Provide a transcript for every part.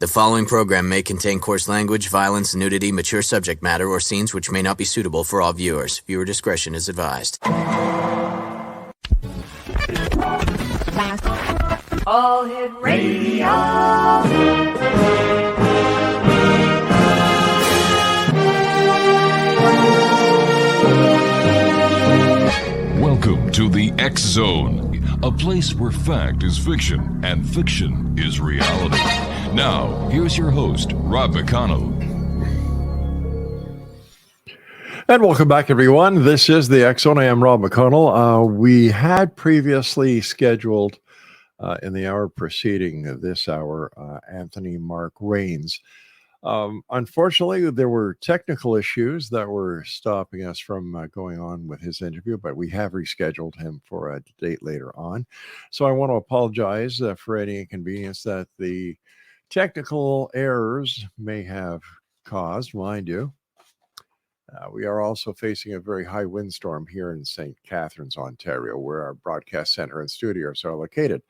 The following program may contain coarse language, violence, nudity, mature subject matter, or scenes which may not be suitable for all viewers. Viewer discretion is advised. All Hit Radio. Welcome to the X Zone, a place where fact is fiction and fiction is reality. Now, here's your host, Rob McConnell. And welcome back, everyone. This is the X Zone. I am Rob McConnell. We had previously scheduled in the hour preceding this hour, Anthony Mark Rains. Unfortunately, there were technical issues that were stopping us from going on with his interview, but we have rescheduled him for a date later on. So I want to apologize for any inconvenience that the technical errors may have caused, mind you. We are also facing a very high windstorm here in St. Catharines, Ontario, where our broadcast center and studios are located.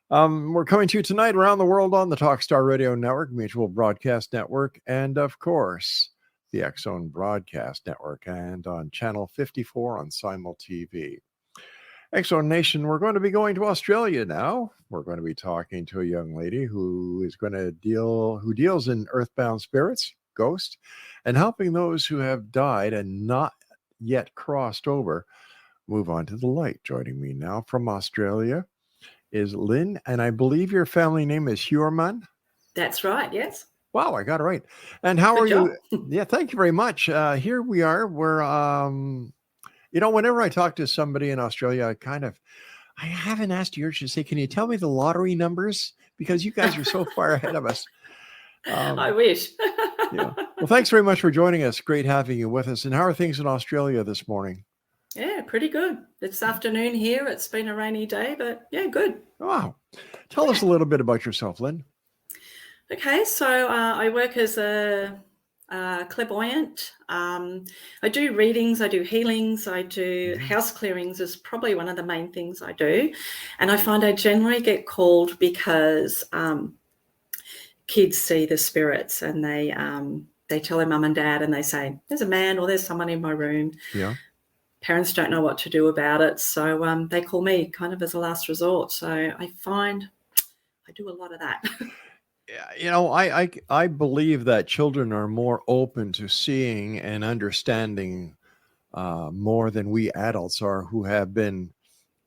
We're coming to you tonight around the world on the Talkstar Radio Network, Mutual Broadcast Network, and of course, the X Zone Broadcast Network, and on Channel 54 on Simul TV. X Zone Nation, we're going to be going to Australia now. We're going to be talking to a young lady who deals in earthbound spirits, ghosts, and helping those who have died and not yet crossed over move on to the light. Joining me now from Australia is Lynne, and I believe your family name is HEUERMANN. That's right, yes. Wow, I got it right. And how Good are job. you? Yeah, thank you very much. Here we are. We're, whenever I talk to somebody in Australia, I haven't asked you to say, can you tell me the lottery numbers? Because you guys are so far ahead of us. I wish. Yeah. Well, thanks very much for joining us. Great having you with us. And how are things in Australia this morning? Yeah, pretty good. It's afternoon here. It's been a rainy day, but yeah, good. Wow. Tell us a little bit about yourself, Lynne. Okay, so I work as a clairvoyant. I do readings, I do healings, I do house clearings is probably one of the main things I do. And I find I generally get called because kids see the spirits and they tell their mum and dad and they say, there's a man or there's someone in my room. Yeah. Parents don't know what to do about it. So they call me kind of as a last resort. So I find I do a lot of that. Yeah, I believe that children are more open to seeing and understanding more than we adults are, who have been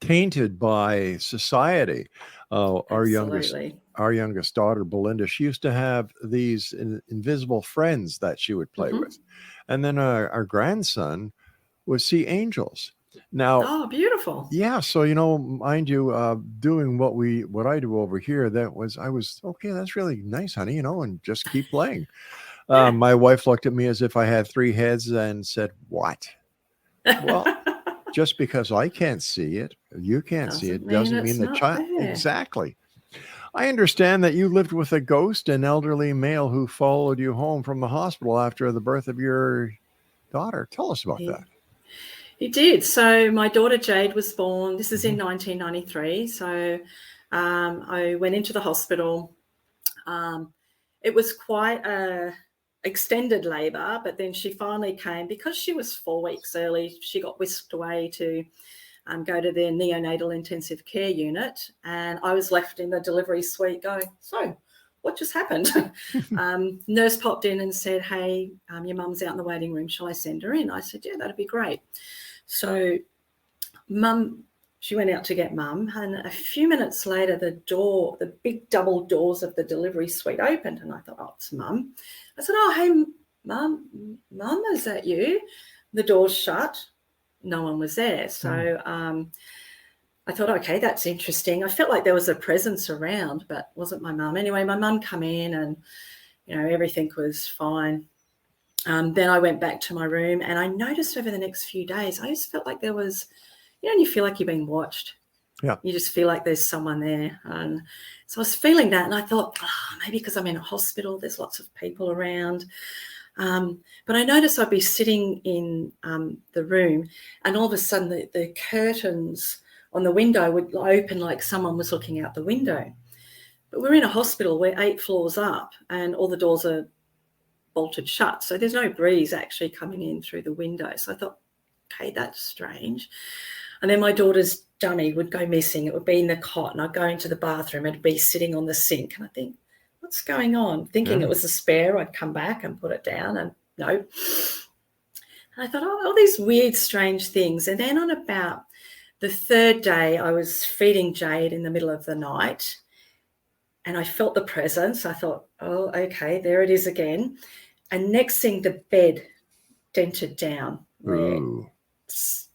tainted by society. Our youngest daughter, Belinda, she used to have these invisible friends that she would play with. And then our grandson would see angels. Now, oh, beautiful. Yeah, so mind you, doing what I do over here, I was okay, that's really nice, honey, and just keep playing. Yeah. My wife looked at me as if I had three heads and said, "What?" Well, just because I can't see it, you can't see it, doesn't mean the child. Exactly. I understand that you lived with a ghost, an elderly male who followed you home from the hospital after the birth of your daughter. Tell us about that. He did. So my daughter Jade was born. This is in 1993. So I went into the hospital. It was quite a extended labor, but then she finally came because she was 4 weeks early. She got whisked away to go to their neonatal intensive care unit, and I was left in the delivery suite going, so what just happened? Nurse popped in and said, hey, your mum's out in the waiting room. Shall I send her in? I said, yeah, that'd be great. So she went out to get mum, and a few minutes later, the big double doors of the delivery suite opened, and I thought, oh, it's mum. I said, oh, hey, mum, is that you? The doors shut. No one was there. So I thought, okay, that's interesting. I felt like there was a presence around, but it wasn't my mum. Anyway, my mum came in and, everything was fine. Then I went back to my room, and I noticed over the next few days, I just felt like there was, you feel like you're being watched. Yeah. You just feel like there's someone there. And so I was feeling that, and I thought, maybe because I'm in a hospital, there's lots of people around. But I noticed I'd be sitting in the room, and all of a sudden the curtains on the window would open like someone was looking out the window. But we're in a hospital, we're 8 floors up and all the doors are bolted shut. So there's no breeze actually coming in through the window. So I thought, okay, that's strange. And then my daughter's dummy would go missing. It would be in the cot and I'd go into the bathroom. It'd be sitting on the sink. And I think, what's going on? Thinking it was a spare, I'd come back and put it down and no. And I thought, oh, all these weird, strange things. And then on about the 3rd day, I was feeding Jade in the middle of the night and I felt the presence. I thought, oh, okay, there it is again. And next thing, the bed dented down.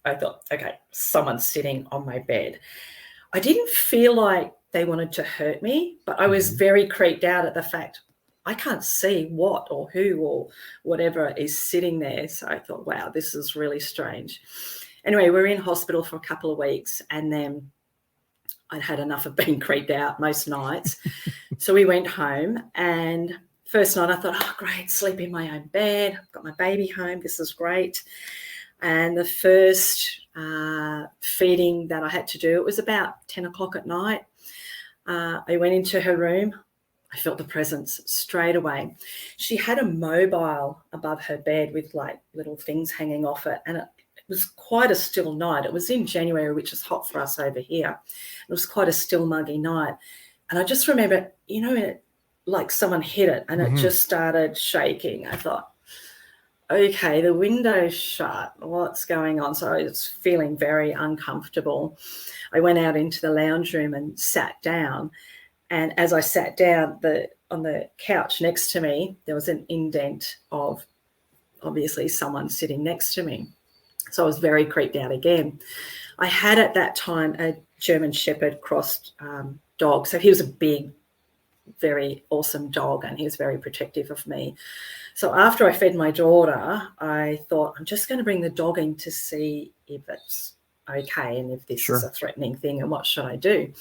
I thought, okay, someone's sitting on my bed. I didn't feel like they wanted to hurt me, but I was very creeped out at the fact I can't see what or who or whatever is sitting there. So I thought, wow, this is really strange. Anyway, we're in hospital for a couple of weeks and then I'd had enough of being creeped out most nights. So we went home and first night I thought, oh, great, sleep in my own bed. I've got my baby home. This is great. And the first feeding that I had to do, it was about 10 o'clock at night. I went into her room. I felt the presence straight away. She had a mobile above her bed with like little things hanging off it. And it was quite a still night. It was in January, which is hot for us over here. It was quite a still, muggy night. And I just remember, like someone hit it and it just started shaking. I thought, okay, the window's shut. What's going on? So I was feeling very uncomfortable. I went out into the lounge room and sat down. And as I sat down on the couch next to me, there was an indent of obviously someone sitting next to me. So I was very creeped out again. I had at that time a German Shepherd crossed dog. So he was a big, very awesome dog and he was very protective of me. So after I fed my daughter, I thought, I'm just going to bring the dog in to see if it's okay and if this is a threatening thing and what should I do.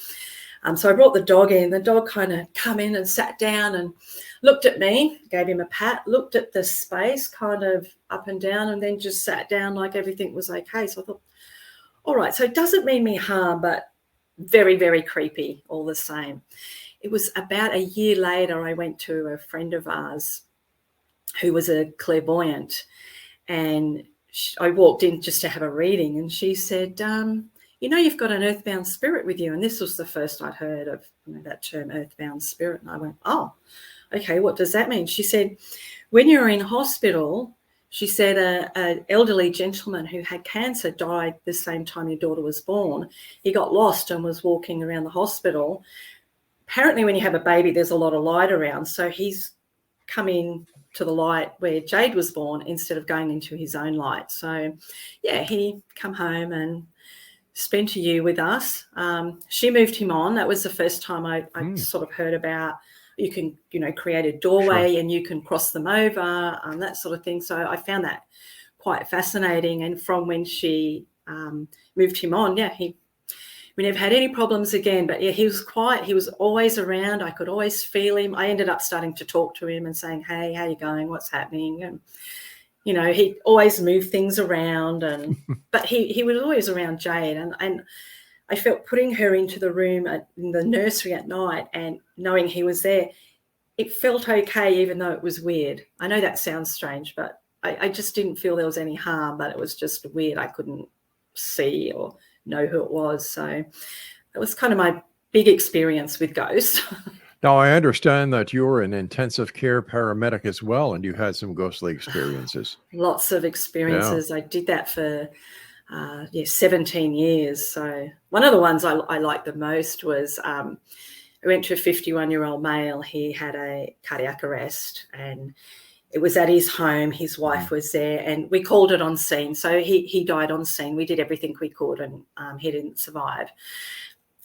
So I brought the dog in. The dog kind of come in and sat down and looked at me, gave him a pat, looked at the space kind of up and down and then just sat down like everything was okay. So I thought, all right, so it doesn't mean me harm, but very, very creepy all the same. It was about a year later, I went to a friend of ours who was a clairvoyant and I walked in just to have a reading and she said, you've got an earthbound spirit with you. And this was the first I'd heard of that term earthbound spirit. And I went, oh, okay, what does that mean? She said, when you're in hospital, she said an elderly gentleman who had cancer died the same time your daughter was born. He got lost and was walking around the hospital. Apparently when you have a baby, there's a lot of light around. So he's come in to the light where Jade was born instead of going into his own light. So, yeah, he come home and spent a year with us. She moved him on. That was the first time I sort of heard about you can, create a doorway and you can cross them over, that sort of thing. So I found that quite fascinating. And from when she moved him on, we never had any problems again. But, yeah, he was quiet. He was always around. I could always feel him. I ended up starting to talk to him and saying, hey, how you going? What's happening? And, he'd always move things around. But he was always around Jade. And I felt putting her into the room in the nursery at night and knowing he was there, it felt okay, even though it was weird. I know that sounds strange, but I just didn't feel there was any harm, but it was just weird. I couldn't see or know who it was. So that was kind of my big experience with ghosts. Now, I understand that you were an intensive care paramedic as well, and you had some ghostly experiences. Lots of experiences. Yeah. I did that for 17 years. So one of the ones I liked the most was I went to a 51-year-old male. He had a cardiac arrest and it was at his home. His wife was there and we called it on scene. So he died on scene. We did everything we could and he didn't survive.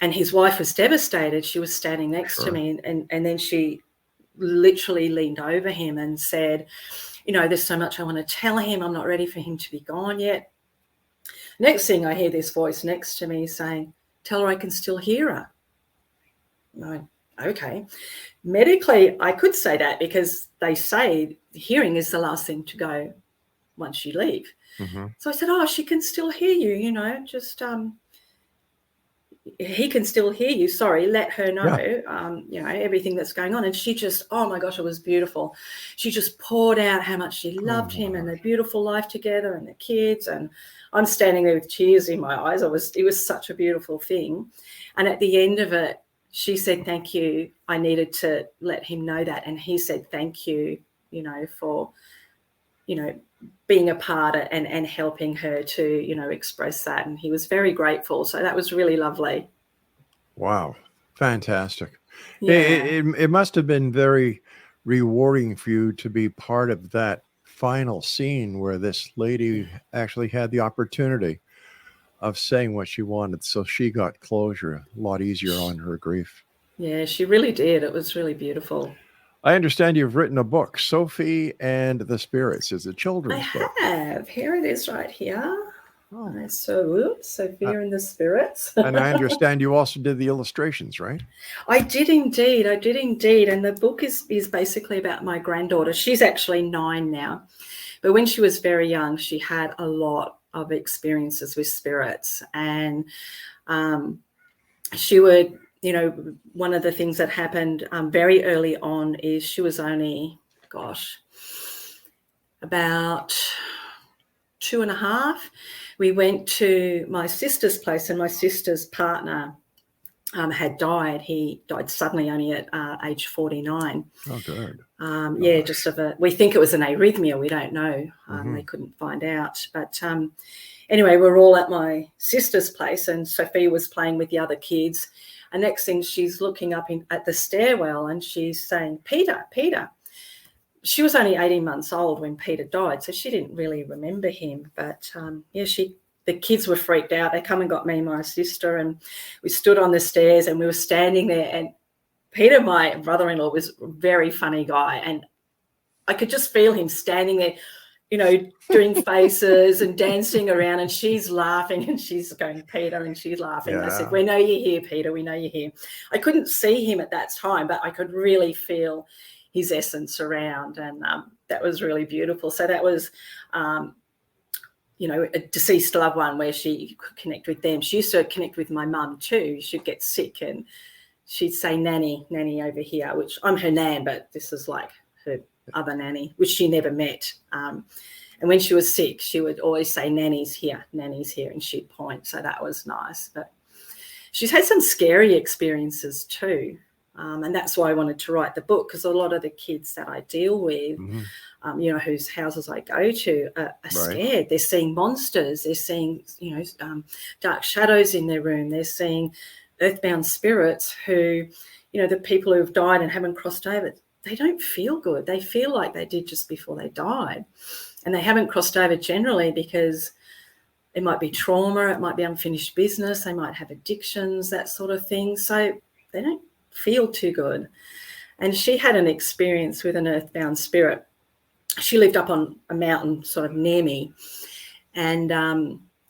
And his wife was devastated. She was standing next to me and then she literally leaned over him and said, there's so much I want to tell him. I'm not ready for him to be gone yet. Next thing I hear this voice next to me saying, tell her I can still hear her. And I went, okay. Medically, I could say that because they say hearing is the last thing to go once you leave. Mm-hmm. So I said, she can still hear you, just, he can still hear you. Sorry, let her know, everything that's going on. And she just, oh my gosh, it was beautiful. She just poured out how much she loved him and their beautiful life together and the kids. And I'm standing there with tears in my eyes. It was such a beautiful thing. And at the end of it, she said, thank you. I needed to let him know that. And he said, thank you, for, being a part and helping her to, express that. And he was very grateful. So that was really lovely. Wow. Fantastic. Yeah. It must have been very rewarding for you to be part of that final scene where this lady actually had the opportunity of saying what she wanted. So she got closure a lot easier on her grief. Yeah, she really did. It was really beautiful. I understand you've written a book, Sophie and the Spirits. It's a children's book. I have. Here it is right here. Oh. So, Sophia and the Spirits. And I understand you also did the illustrations, right? I did indeed. And the book is basically about my granddaughter. She's actually 9 now. But when she was very young, she had a lot of experiences with spirits. And she would... one of the things that happened very early on is she was only, about 2.5. We went to my sister's place and my sister's partner had died. He died suddenly only at age 49. Oh, good. We think it was an arrhythmia. We don't know. They couldn't find out. But anyway, we're all at my sister's place and Sophia was playing with the other kids. And next thing she's looking up at the stairwell and she's saying, Peter. She was only 18 months old when Peter died, so she didn't really remember him. But, the kids were freaked out. They come and got me and my sister, and we stood on the stairs and we were standing there. And Peter, my brother-in-law, was a very funny guy. And I could just feel him standing there, doing faces and dancing around, and she's laughing and she's going, Peter, and she's laughing. Yeah. I said, we know you're here, Peter. We know you're here. I couldn't see him at that time, but I could really feel his essence around, and that was really beautiful. So that was, a deceased loved one where she could connect with them. She used to connect with my mum too. She'd get sick and she'd say, Nanny over here, which I'm her nan, but this is like her other nanny, which she never met. And when she was sick, she would always say, Nanny's here, and she'd point. So that was nice. But she's had some scary experiences too. And that's why I wanted to write the book, because a lot of the kids that I deal with, whose houses I go to are scared. They're seeing monsters. They're seeing, dark shadows in their room. They're seeing earthbound spirits who, the people who have died and haven't crossed over, they don't feel good. They feel like they did just before they died. And they haven't crossed over generally because it might be trauma, it might be unfinished business, they might have addictions, that sort of thing. So they don't feel too good. And she had an experience with an earthbound spirit. She lived up on a mountain sort of near me. And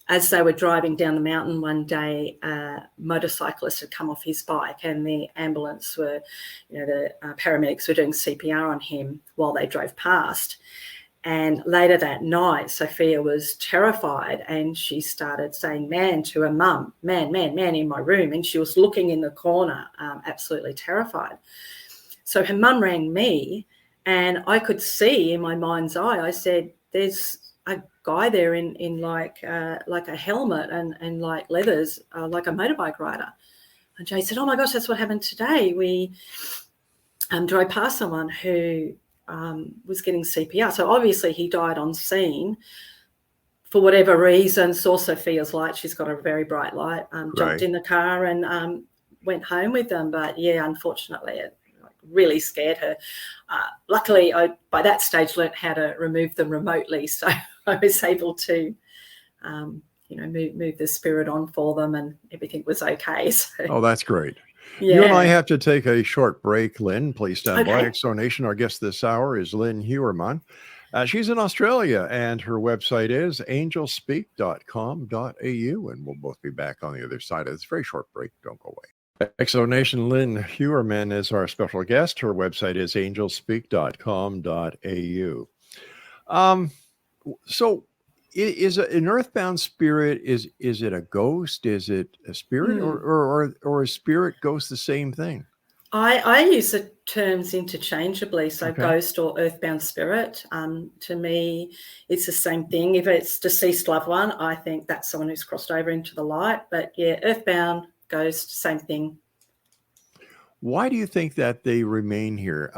as they were driving down the mountain one day, a motorcyclist had come off his bike and the ambulance were, the paramedics were doing CPR on him while they drove past. And later that night, Sophia was terrified and she started saying, man, to her mum, man in my room. And she was looking in the corner, absolutely terrified. So her mum rang me and I could see in my mind's eye, I said, there's a guy there in like a helmet and like leathers, like a motorbike rider. And Jay said, oh my gosh, that's what happened today. We drove past someone who was getting CPR. So obviously he died on scene for whatever reason, saw Sophia's light. She's got a very bright light, jumped in the car and went home with them. But yeah, unfortunately it really scared her. Luckily, I, by that stage, learnt how to remove them remotely. So I was able to, move the spirit on for them and everything was okay. So, oh, that's great. Yeah. You and I have to take a short break, Lynne. Please stand by. Exonation. Our guest this hour is Lynne HEUERMANN. She's in Australia, and her website is angelspeak.com.au, and we'll both be back on the other side of this very short break. Don't go away. Exonation. Lynne HEUERMANN is our special guest. Her website is angelspeak.com.au. So is an earthbound spirit, is it a ghost? Is it a spirit, or a spirit ghost the same thing? I use the terms interchangeably, so Okay. ghost or earthbound spirit. To me, it's the same thing. If it's deceased loved one, I think that's someone who's crossed over into the light. But yeah, earthbound, ghost, same thing. Why do you think that they remain here?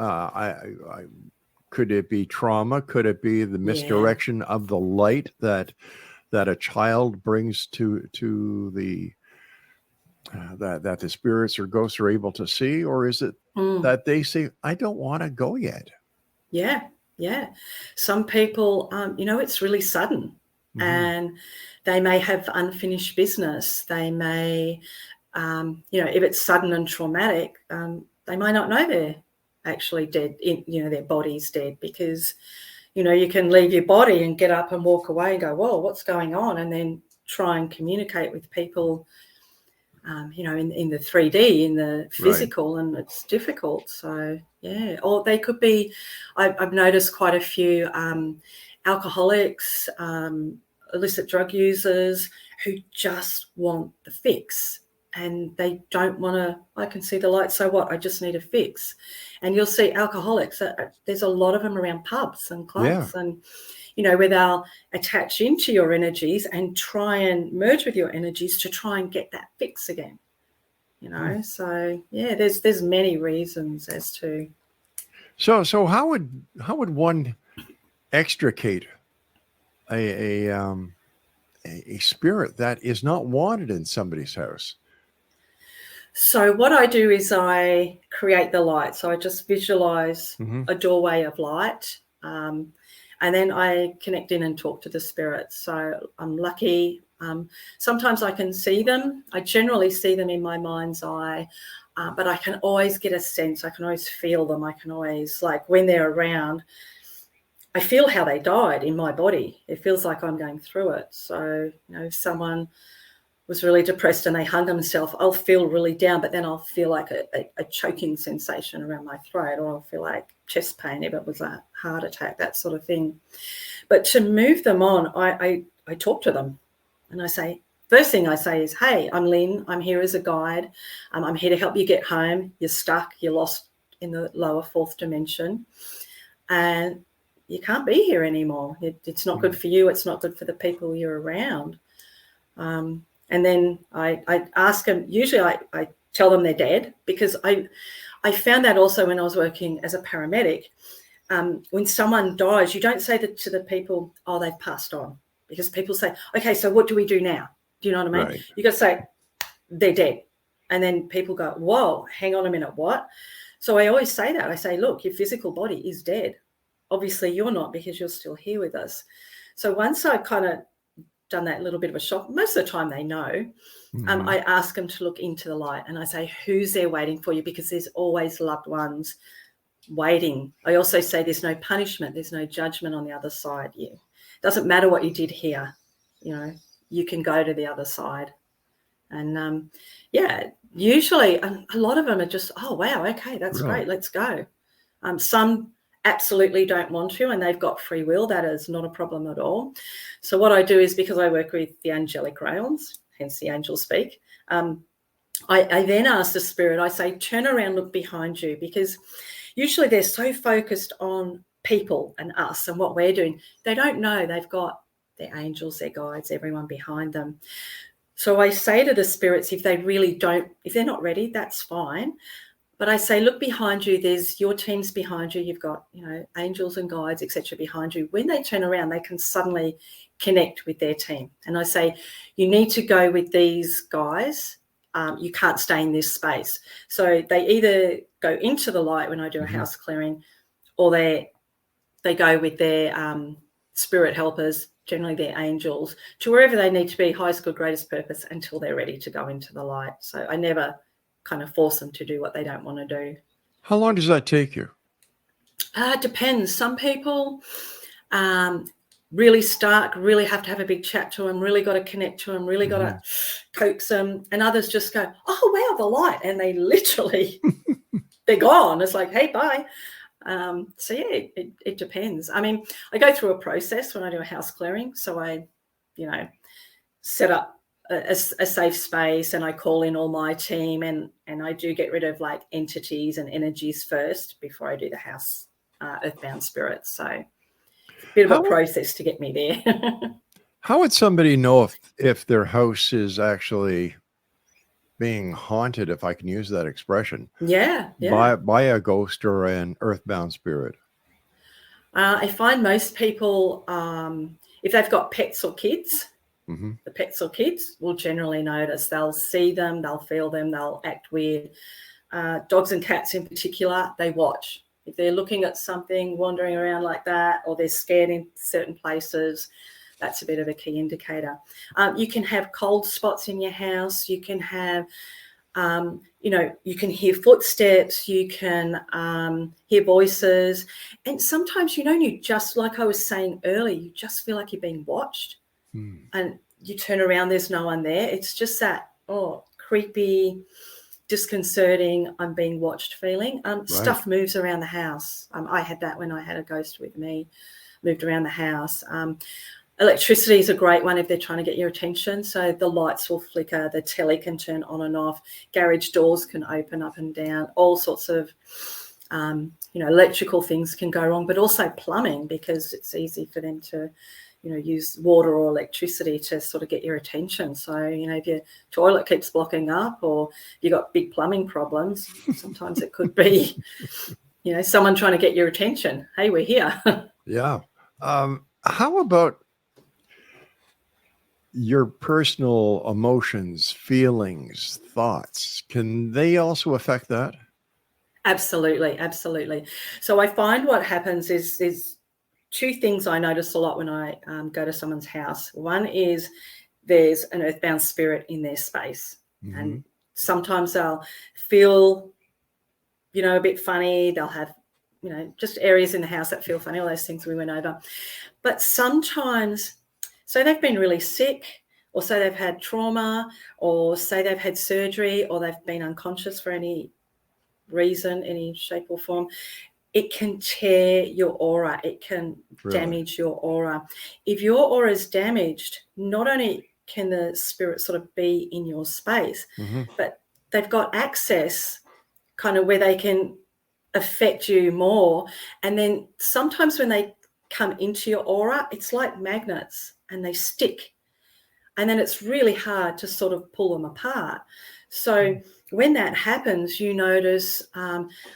Could it be trauma? Could it be the misdirection of the light that a child brings to the that the spirits or ghosts are able to see? Or is it that they say, I don't want to go yet? Yeah. Some people, it's really sudden, and they may have unfinished business. They may, if it's sudden and traumatic, they might not know they're actually dead, their body's dead, because, you can leave your body and get up and walk away and go, whoa, what's going on? And then try and communicate with people, in the 3D, in the physical, right. And it's difficult. So, yeah. Or they could be, I've noticed quite a few alcoholics, illicit drug users who just want the fix. And they don't want to, I can see the light, so what? I just need a fix. And you'll see alcoholics, there's a lot of them around pubs and clubs, and, where they'll attach into your energies and try and merge with your energies to try and get that fix again. So yeah, there's many reasons as to. So how would one extricate a spirit that is not wanted in somebody's house? So what I do is I create the light. So I just visualize a doorway of light, and then I connect in and talk to the spirits. So I'm lucky. Sometimes I can see them. I generally see them in my mind's eye, but I can always get a sense. I can always feel them. I can always, like when they're around, I feel how they died in my body. It feels like I'm going through it. So, if someone was really depressed and they hung themselves, I'll feel really down, but then I'll feel like a choking sensation around my throat, or I'll feel like chest pain if it was a heart attack, that sort of thing. But to move them on, I talk to them, and I say, first thing I say is, hey, I'm Lynne. I'm here as a guide. I'm here to help you get home. You're stuck. You're lost in the lower fourth dimension, and you can't be here anymore. It's not good for you. It's not good for the people you're around. And then I ask them, usually I tell them they're dead, because I found that also when I was working as a paramedic. When someone dies, you don't say that to the people, oh, they've passed on, because people say, okay, so what do we do now? Do you know what I mean? Right. You got to say, they're dead. And then people go, whoa, hang on a minute, what? So I always say that. I say, look, your physical body is dead. Obviously you're not, because you're still here with us. So once I kind of done that little bit of a shock, most of the time they know, I ask them to look into the light, and I say, who's there waiting for you? Because there's always loved ones waiting. I also say there's no punishment, there's no judgment on the other side. It doesn't matter what you did here, you can go to the other side. And usually a lot of them are just, oh wow, okay, that's great, let's go. Some absolutely don't want to, and they've got free will. That is not a problem at all. So what I do is, because I work with the angelic realms, hence the angels speak, I then ask the spirit, I say, turn around, look behind you, because usually they're so focused on people and us and what we're doing, they don't know they've got their angels, their guides, everyone behind them. So I say to the spirits, if they're not ready, that's fine. But I say, look behind you, there's your team's behind you. You've got, angels and guides, etc. behind you. When they turn around, they can suddenly connect with their team. And I say, you need to go with these guys. You can't stay in this space. So they either go into the light when I do a house clearing, or they go with their spirit helpers, generally their angels, to wherever they need to be, highest good, greatest purpose, until they're ready to go into the light. So I never kind of force them to do what they don't want to do. How long does that take you? It depends. Some people really stuck, really have to have a big chat to them, really got to connect to them, really got to coax them, and others just go, oh wow, the light, and they literally they're gone. It's like, hey, bye. So yeah, it depends. I mean, I go through a process when I do a house clearing. So I, set up a safe space, and I call in all my team, and I do get rid of like entities and energies first before I do the house earthbound spirits. So a bit of a process to get me there. How would somebody know if their house is actually being haunted, if I can use that expression, Yeah. by a ghost or an earthbound spirit? I find most people, if they've got pets or kids, the pets or kids will generally notice. They'll see them, they'll feel them, they'll act weird. Dogs and cats in particular, they watch. If they're looking at something, wandering around like that, or they're scared in certain places, that's a bit of a key indicator. You can have cold spots in your house. You can have, you can hear footsteps. You can hear voices. And sometimes, you just, like I was saying earlier, you just feel like you're being watched. And you turn around, there's no one there. It's just that, creepy, disconcerting, I'm being watched feeling. Right. Stuff moves around the house. I had that when I had a ghost with me, moved around the house. Electricity is a great one if they're trying to get your attention. So the lights will flicker, the telly can turn on and off, garage doors can open up and down, all sorts of, electrical things can go wrong, but also plumbing, because it's easy for them to, use water or electricity to sort of get your attention. So, if your toilet keeps blocking up, or you've got big plumbing problems, sometimes it could be, someone trying to get your attention. Hey, we're here. Yeah. How about your personal emotions, feelings, thoughts? Can they also affect that? Absolutely. So I find what happens is two things I notice a lot when I go to someone's house. One is there's an earthbound spirit in their space. And sometimes they'll feel, a bit funny. They'll have, just areas in the house that feel funny, all those things we went over. But sometimes, so they've been really sick, or say they've had trauma, or say they've had surgery, or they've been unconscious for any reason, any shape or form. It can tear your aura. It can damage your aura. If your aura is damaged, not only can the spirit sort of be in your space, but they've got access kind of where they can affect you more. And then sometimes when they come into your aura, it's like magnets and they stick. And then it's really hard to sort of pull them apart. So when that happens, you notice,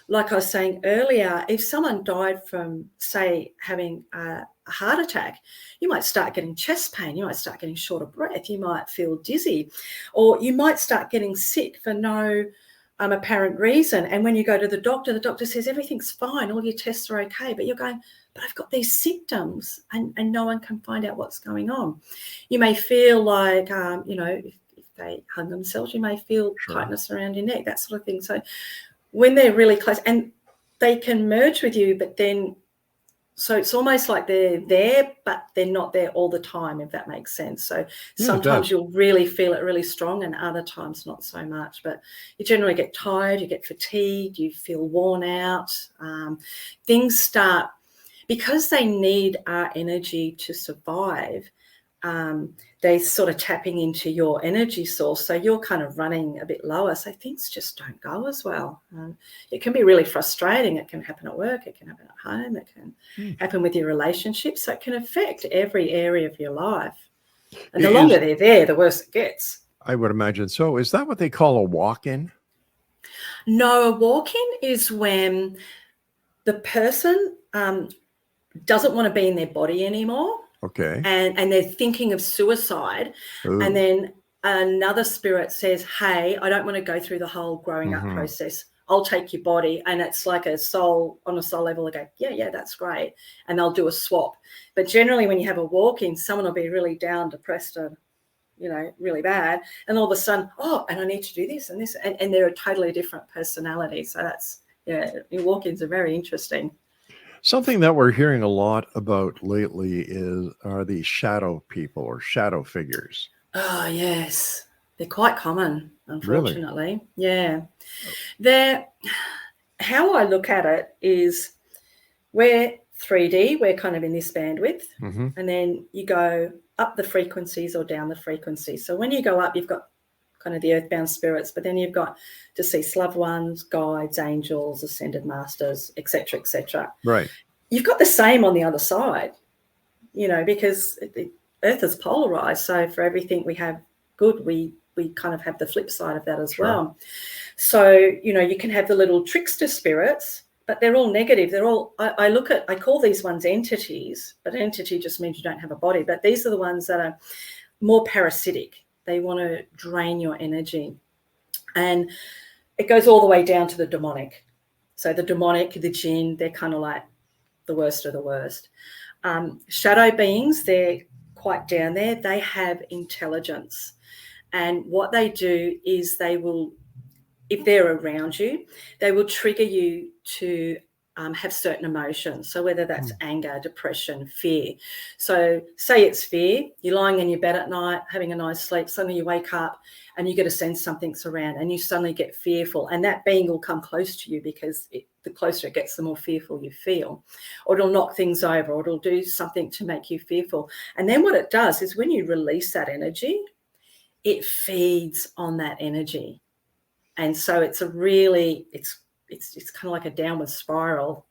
like I was saying earlier, if someone died from, say, having a heart attack, you might start getting chest pain, you might start getting short of breath, you might feel dizzy, or you might start getting sick for no apparent reason. And when you go to the doctor says everything's fine, all your tests are okay, but you're going, but I've got these symptoms, and no one can find out what's going on. You may feel like, if they hung themselves, you may feel tightness around your neck, that sort of thing. So when they're really close, and they can merge with you, but then, so it's almost like they're there, but they're not there all the time, if that makes sense. So sometimes you'll really feel it really strong, and other times not so much. But you generally get tired, you get fatigued, you feel worn out. Things start, because they need our energy to survive, they're sort of tapping into your energy source. So you're kind of running a bit lower. So things just don't go as well. It can be really frustrating. It can happen at work. It can happen at home. It can happen with your relationships. So it can affect every area of your life. And the longer they're there, the worse it gets. I would imagine so. Is that what they call a walk-in? No, a walk-in is when the person doesn't want to be in their body anymore. Okay. And they're thinking of suicide. Ooh. And then another spirit says, hey, I don't want to go through the whole growing up process. I'll take your body. And it's like on a soul level, they go, yeah, that's great. And they'll do a swap. But generally when you have a walk-in, someone will be really down, depressed, and, really bad. And all of a sudden, and I need to do this and this. And they're a totally different personality. So that's, walk-ins are very interesting. Something that we're hearing a lot about lately are these shadow people or shadow figures. Oh, yes. They're quite common, unfortunately. Really? Yeah. How I look at it is we're 3D, we're kind of in this bandwidth, Mm-hmm. and then you go up the frequencies or down the frequencies. So when you go up, you've got kind of the earthbound spirits, but then you've got deceased loved ones, guides, angels, ascended masters, etc., etc. Right. You've got the same on the other side, you know, because the Earth is polarized. So for everything we have good, we kind of have the flip side of that as well. So, you know, you can have the little trickster spirits, but they're all negative. They're all, I call these ones entities, but entity just means you don't have a body. But these are the ones that are more parasitic. They want to drain your energy. And it goes all the way down to the demonic. So the demonic, the jinn, they're kind of like the worst of the worst. Shadow beings, they're quite down there. They have intelligence. And what they do is they will, if they're around you, they will trigger you to have certain emotions. So whether that's anger, depression, fear. So say it's fear, you're lying in your bed at night, having a nice sleep, suddenly you wake up and you get a sense something's around and you suddenly get fearful, and that being will come close to you because the closer it gets, the more fearful you feel. Or it'll knock things over, or it'll do something to make you fearful. And then what it does is when you release that energy, it feeds on that energy. And so it's a really, it's kind of like a downward spiral.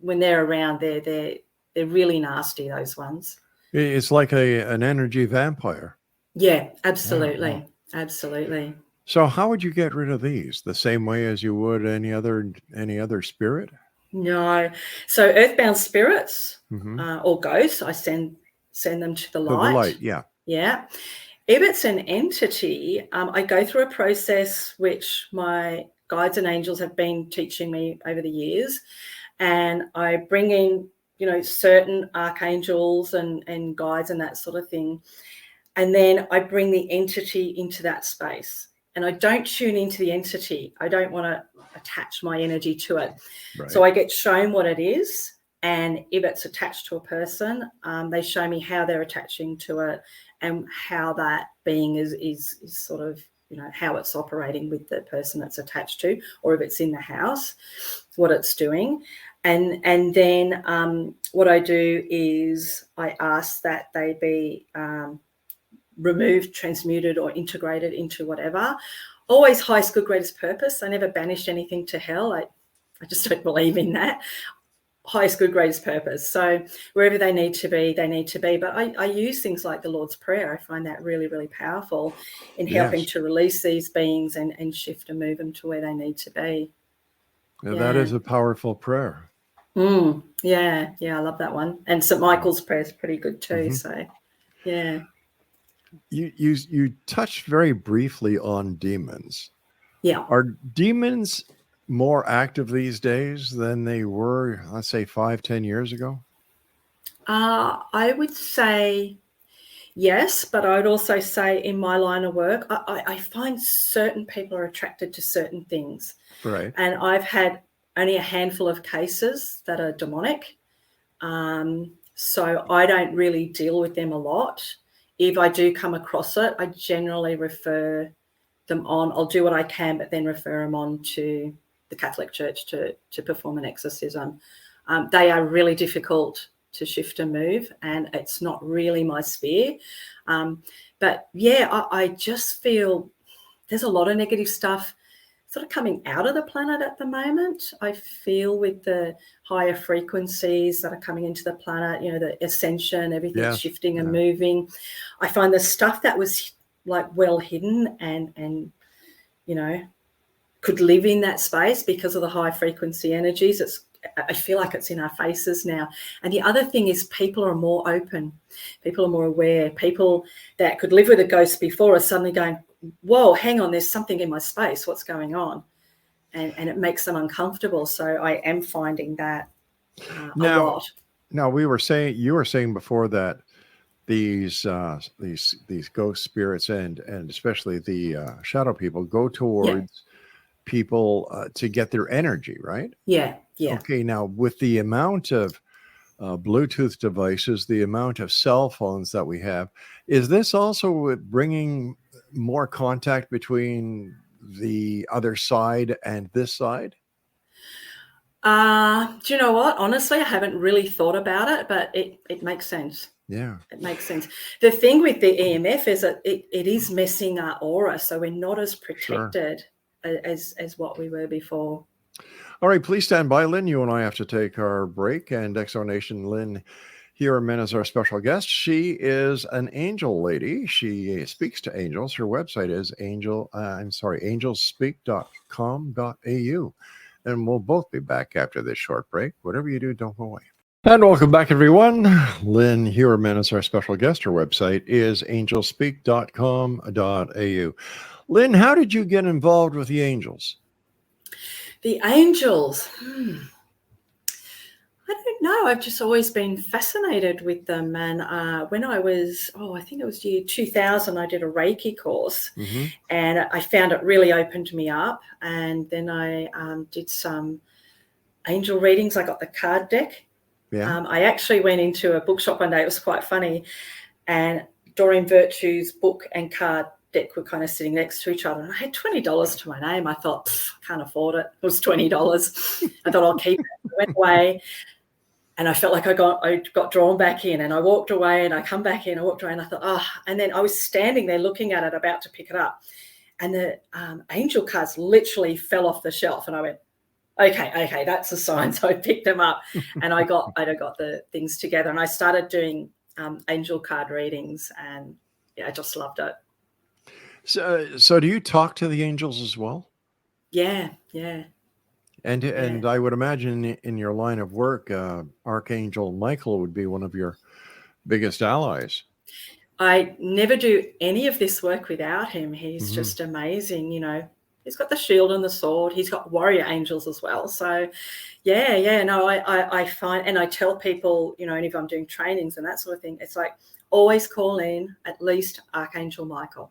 When they're around, they're really nasty, those ones. It's like an energy vampire. Yeah, absolutely. Absolutely. So how would you get rid of these? The same way as you would any other spirit? No. So earthbound spirits Mm-hmm. or ghosts, I send them to the light. To the light, yeah. Yeah. If it's an entity, I go through a process which my guides and angels have been teaching me over the years, and I bring in, you know, certain archangels and guides and that sort of thing, and then I bring the entity into that space, and I don't tune into the entity. I don't want to attach my energy to it. Right. So I get shown what it is, and if it's attached to a person, they show me how they're attaching to it and how that being is sort of, you know, how it's operating with the person it's attached to, or if it's in the house, what it's doing. And then what I do is I ask that they be removed, transmuted, or integrated into whatever. Always highest good, greatest purpose. I never banished anything to hell. I just don't believe in that. Highest good, greatest purpose. So wherever they need to be, they need to be. But I use things like the Lord's Prayer. I find that really, really powerful in helping to release these beings and shift and move them to where they need to be. Yeah. That is a powerful prayer. Yeah, I love that one. And St. Michael's Prayer is pretty good too. Mm-hmm. So, yeah. You touched very briefly on demons. Yeah. Are demons more active these days than they were, let's say, 5-10 years ago? I would say yes, but I would also say in my line of work, I find certain people are attracted to certain things. Right. And I've had only a handful of cases that are demonic. So I don't really deal with them a lot. If I do come across it, I generally refer them on. I'll do what I can, but then refer them on to the Catholic Church to perform an exorcism. They are really difficult to shift and move, and it's not really my sphere. But yeah, I just feel there's a lot of negative stuff sort of coming out of the planet at the moment. I feel with the higher frequencies that are coming into the planet, you know, the ascension, everything's shifting and moving. I find the stuff that was like well hidden and you know, could live in that space because of the high frequency energies. I feel like it's in our faces now. And the other thing is people are more open. People are more aware. People that could live with a ghost before are suddenly going, whoa, hang on, there's something in my space. What's going on? And it makes them uncomfortable. So I am finding that a lot. Now, you were saying before that these ghost spirits and especially the shadow people go towards people to get their energy, right? Yeah. Okay, now with the amount of Bluetooth devices, the amount of cell phones that we have, is this also bringing more contact between the other side and this side? Do you know what? Honestly, I haven't really thought about it, but it makes sense. Yeah. It makes sense. The thing with the EMF is that it is messing our aura, so we're not as protected as what we were before. All right, please stand by, Lynn. You and I have to take our break. And Exonation Lynne HEUERMANN is our special guest. She is an angel lady. She speaks to angels. Her website is angelspeak.com.au. And we'll both be back after this short break. Whatever you do, don't go away. And welcome back, everyone. Lynne HEUERMANN is our special guest. Her website is angelspeak.com.au. Lynn, how did you get involved with the angels? The angels. I don't know. I've just always been fascinated with them. And when I was, I think it was year 2000, I did a Reiki course, and I found it really opened me up. And then I did some angel readings. I got the card deck. Yeah. I actually went into a bookshop one day. It was quite funny. And Doreen Virtue's book and card deck were kind of sitting next to each other. And I had $20 to my name. I thought, I can't afford it. It was $20. I thought I'll keep it. I went away and I felt like I got drawn back in, and I walked away and I come back in. I walked away and I thought, and then I was standing there looking at it, about to pick it up. And the angel cards literally fell off the shelf. And I went, okay, that's a sign. So I picked them up and I got the things together, and I started doing angel card readings, and I just loved it. So do you talk to the angels as well? Yeah. And I would imagine in your line of work, Archangel Michael would be one of your biggest allies. I never do any of this work without him. He's just amazing. He's got the shield and the sword. He's got warrior angels as well. So, I find, and I tell people, and if I'm doing trainings and that sort of thing, it's like always call in at least Archangel Michael,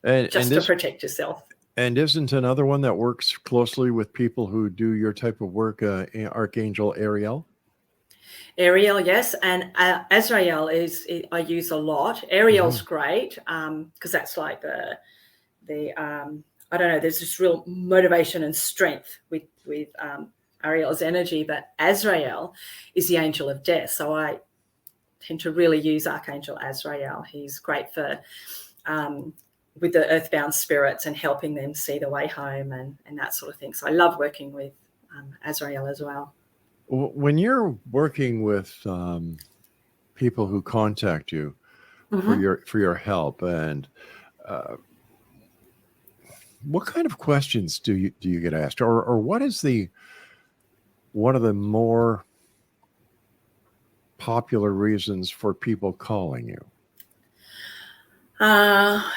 to protect yourself. And isn't another one that works closely with people who do your type of work, Archangel Ariel? Ariel, yes, and Azrael I use a lot. Ariel's great because that's like the I don't know. There's this real motivation and strength with Ariel's energy, but Azrael is the angel of death. So I tend to really use Archangel Azrael. He's great for with the earthbound spirits and helping them see the way home and that sort of thing. So I love working with Azrael as well. When you're working with people who contact you for your help, and what kind of questions do you get asked, or what is one of the more popular reasons for people calling you?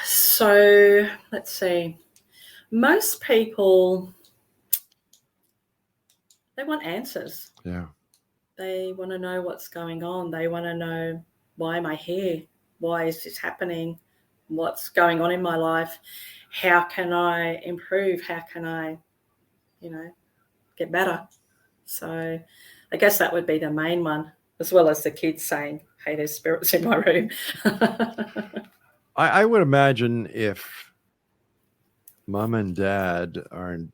So let's see. Most people, they want answers. Yeah. They want to know what's going on. They want to know, why am I here? Why is this happening? What's going on in my life? How can I improve? How can I, get better? So I guess that would be the main one, as well as the kids saying, hey, there's spirits in my room. I would imagine if mom and dad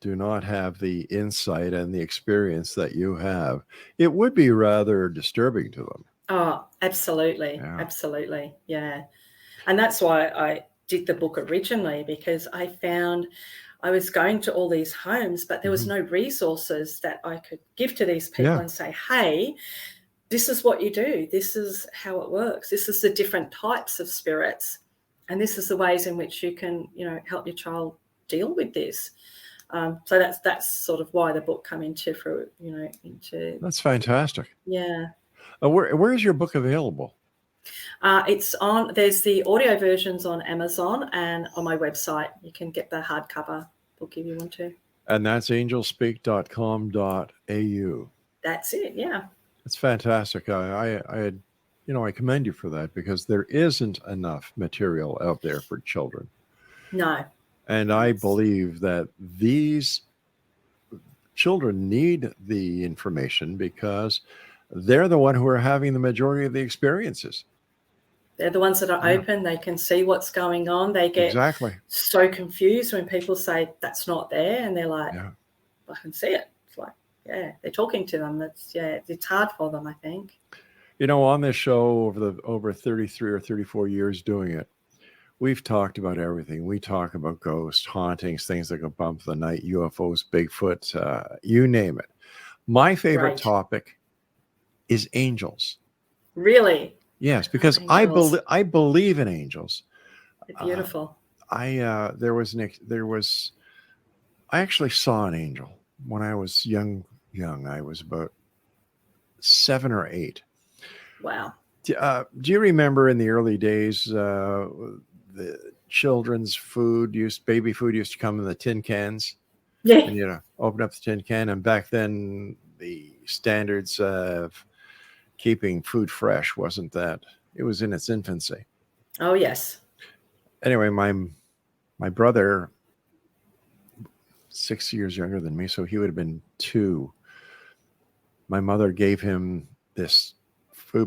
do not have the insight and the experience that you have, it would be rather disturbing to them. Oh, absolutely. Yeah. Absolutely. Yeah. And that's why I did the book originally, because I found I was going to all these homes, but there was no resources that I could give to these people and say, hey, this is what you do. This is how it works. This is the different types of spirits. And this is the ways in which you can, help your child deal with this. So that's sort of why the book come into. That's fantastic. Yeah. Where is your book available? It's on. There's the audio versions on Amazon, and on my website you can get the hardcover book if you want to. And that's angelspeak.com.au. That's it. Yeah. It's fantastic. I commend you for that, because there isn't enough material out there for children. No. And I believe that these children need the information because they're the one who are having the majority of the experiences. They're the ones that are open. They can see what's going on. They get so confused when people say that's not there, and they're like, I can see it. It's like, they're talking to them. It's hard for them, I think. You know, on this show over 33 or 34 years doing it, we've talked about everything. We talk about ghosts, hauntings, things that go bump the night, UFOs, Bigfoot, you name it. My favorite topic is angels. Really? Yes, because I believe in angels. They're beautiful. I actually saw an angel when I was young. I was about 7 or 8. Wow. Do you remember in the early days, the children's baby food used to come in the tin cans? Yeah. And open up the tin can, and back then the standards of keeping food fresh wasn't that. It was in its infancy. Oh, yes. Anyway, my brother, 6 years younger than me, so he would have been 2. My mother gave him this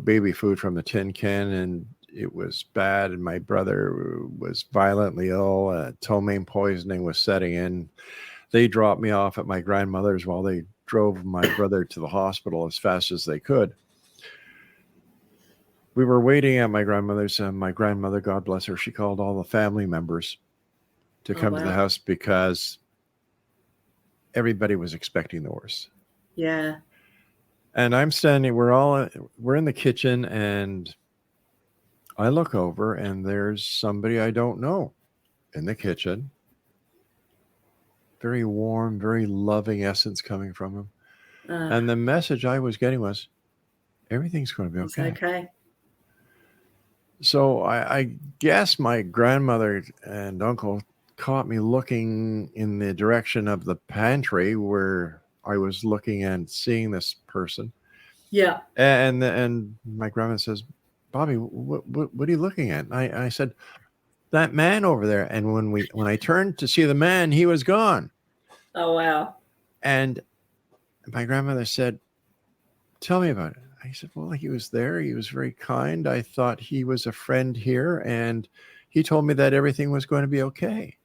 baby food from the tin can, and it was bad, and my brother was violently ill. Ptomaine poisoning was setting in. They dropped me off at my grandmother's while they drove my brother to the hospital as fast as they could. We were waiting at my grandmother's, and my grandmother, God bless her, she called all the family members to come to the house because everybody was expecting the worst. Yeah. And I'm standing, we're in the kitchen, and I look over, and there's somebody I don't know in the kitchen. Very warm, very loving essence coming from him. And the message I was getting was, everything's going to be okay. It's okay. So I guess my grandmother and uncle caught me looking in the direction of the pantry where I was looking and seeing this person. Yeah. And my grandma says, Bobby, what are you looking at? And I said, that man over there. And when I turned to see the man, he was gone. Oh, wow. And my grandmother said, tell me about it. I said, well, he was there. He was very kind. I thought he was a friend here, and he told me that everything was going to be okay.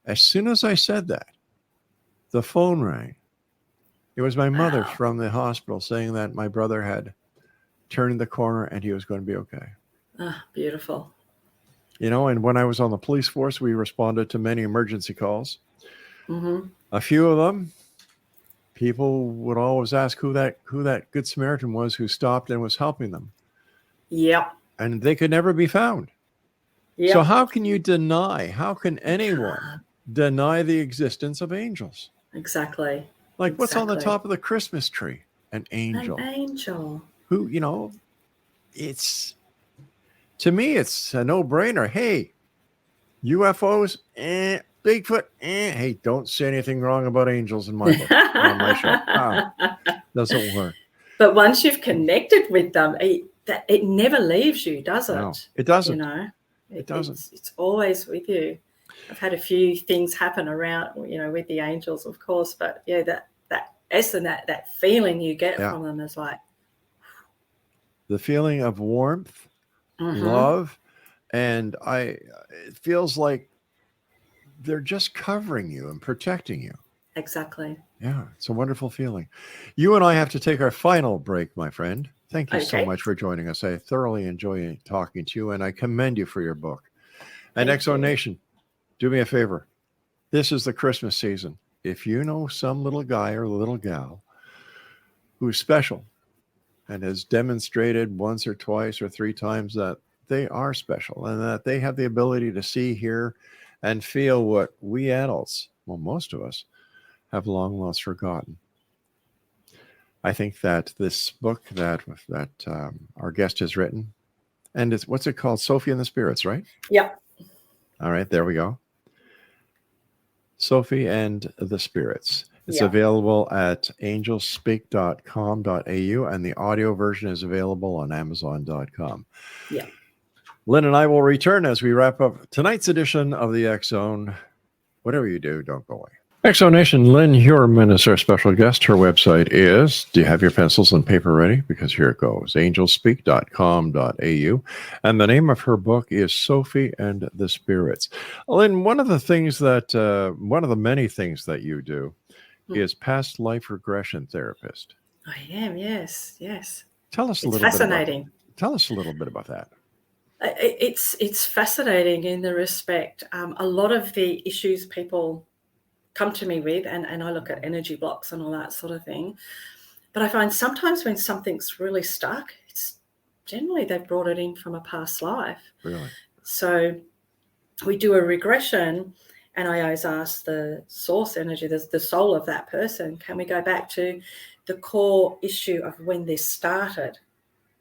As soon as I said that, the phone rang. It was my mother from the hospital saying that my brother had turned the corner and he was going to be okay. Ah, beautiful. And when I was on the police force, we responded to many emergency calls. Mm-hmm. A few of them, people would always ask who that Good Samaritan was who stopped and was helping them. Yep. And they could never be found. Yep. So how can anyone deny the existence of angels? Exactly. Like what's on the top of the Christmas tree? An angel. An angel. Who, it's, to me, it's a no-brainer. Hey, UFOs, Bigfoot, hey, don't say anything wrong about angels in my book, on my show. Doesn't work. But once you've connected with them, it never leaves you, does it? No, it doesn't. It doesn't. It's always with you. I've had a few things happen around, with the angels, of course, but yeah, that essence, that feeling you get from them is like the feeling of warmth, love, and it feels like they're just covering you and protecting you. Exactly. Yeah, it's a wonderful feeling. You and I have to take our final break, my friend. Thank you so much for joining us. I thoroughly enjoy talking to you, and I commend you for your book. And Exo Nation, do me a favor. This is the Christmas season. If you know some little guy or little gal who's special and has demonstrated once or twice or 3 times that they are special and that they have the ability to see, hear, and feel what we adults, well, most of us, have long lost forgotten. I think that this book that our guest has written, and what's it called? Sophia and the Spirits, right? Yeah. All right, there we go. Sophie and the Spirits. It's available at angelspeak.com.au, and the audio version is available on amazon.com. Yeah. Lynn and I will return as we wrap up tonight's edition of the X Zone. Whatever you do, don't go away. Exo Nation, Lynne HEUERMANN is our special guest. Her website is, do you have your pencils and paper ready? Because here it goes, angelspeak.com.au. And the name of her book is Sophie and the Spirits. Lynne, one of the many things that you do is past life regression therapist. I am, yes. Tell us a It's little fascinating. Tell us a little bit about that. It's fascinating in the respect, a lot of the issues people come to me with, and I look at energy blocks and all that sort of thing. But I find sometimes when something's really stuck, it's generally they've brought it in from a past life. Really? So we do a regression, and I always ask the source energy, the soul of that person, can we go back to the core issue of when this started?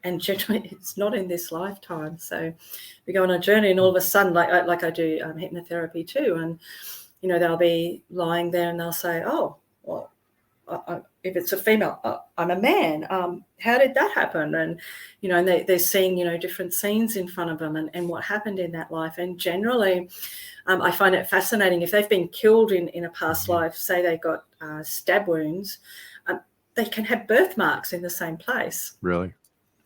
And generally it's not in this lifetime. So we go on a journey, and all of a sudden, like I do hypnotherapy too, and they'll be lying there and they'll say, oh, well, if it's a female, I'm a man. How did that happen? And, and they're seeing, different scenes in front of them and what happened in that life. And generally, I find it fascinating. If they've been killed in a past life, say they got stab wounds, they can have birthmarks in the same place. Really?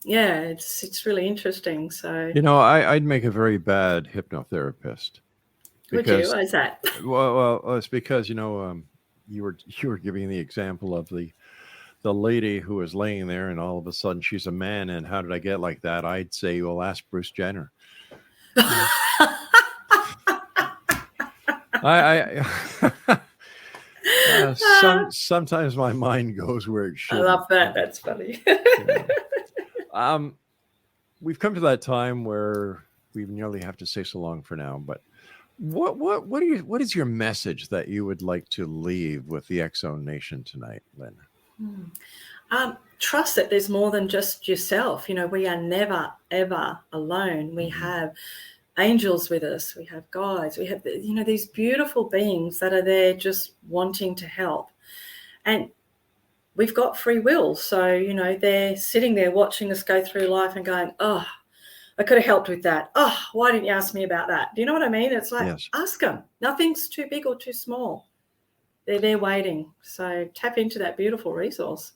Yeah, it's really interesting. So, I'd make a very bad hypnotherapist. Would you? Why is that? Well, it's because, you were giving the example of the lady who was laying there, and all of a sudden she's a man. And how did I get like that? I'd say, well, ask Bruce Jenner. Sometimes my mind goes where it should. I love that. That's funny. We've come to that time where we nearly have to say so long for now. But what is your message that you would like to leave with the X-Zone Nation tonight, Lynne? Trust that there's more than just yourself. We are never ever alone. We have angels with us. We have guides. We have these beautiful beings that are there just wanting to help, and we've got free will. So they're sitting there watching us go through life and going, oh, I could have helped with that. Oh, why didn't you ask me about that? Do you know what I mean? It's like, yes. Ask them. Nothing's too big or too small. They're there waiting. So tap into that beautiful resource.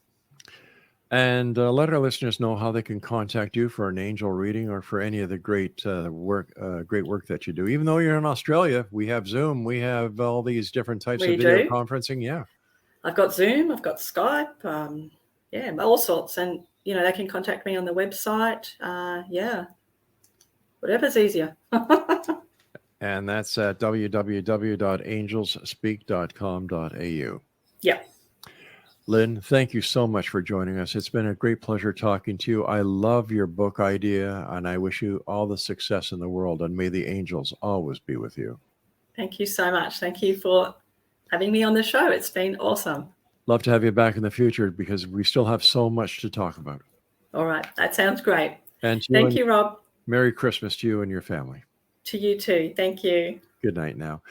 And let our listeners know how they can contact you for an angel reading or for any of the great work that you do. Even though you're in Australia, we have Zoom. We have all these different types of video conferencing. Yeah. I've got Zoom. I've got Skype. All sorts. And, they can contact me on the website. Whatever's easier. And that's at www.angelsspeak.com.au. Yeah. Lynne, thank you so much for joining us. It's been a great pleasure talking to you. I love your book idea, and I wish you all the success in the world, and may the angels always be with you. Thank you so much. Thank you for having me on the show. It's been awesome. Love to have you back in the future because we still have so much to talk about. All right. That sounds great. And thank you, Rob. Merry Christmas to you and your family. To you too. Thank you. Good night now.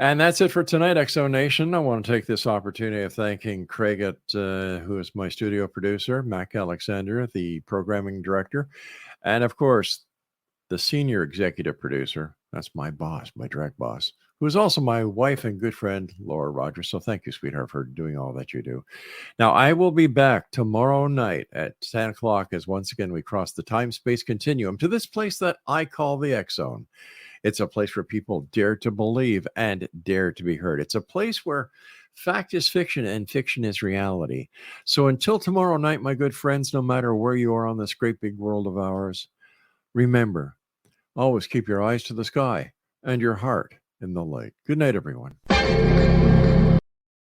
And that's it for tonight, X-Zone Nation. I want to take this opportunity of thanking Craig, who is my studio producer, Mac Alexander, the programming director, and of course, the senior executive producer. That's my boss, my direct boss, who is also my wife and good friend, Laura Rogers. So thank you, sweetheart, for doing all that you do. Now, I will be back tomorrow night at 10 o'clock as once again we cross the time-space continuum to this place that I call the X-Zone. It's a place where people dare to believe and dare to be heard. It's a place where fact is fiction and fiction is reality. So until tomorrow night, my good friends, no matter where you are on this great big world of ours, remember, always keep your eyes to the sky and your heart in the light. Good night, everyone.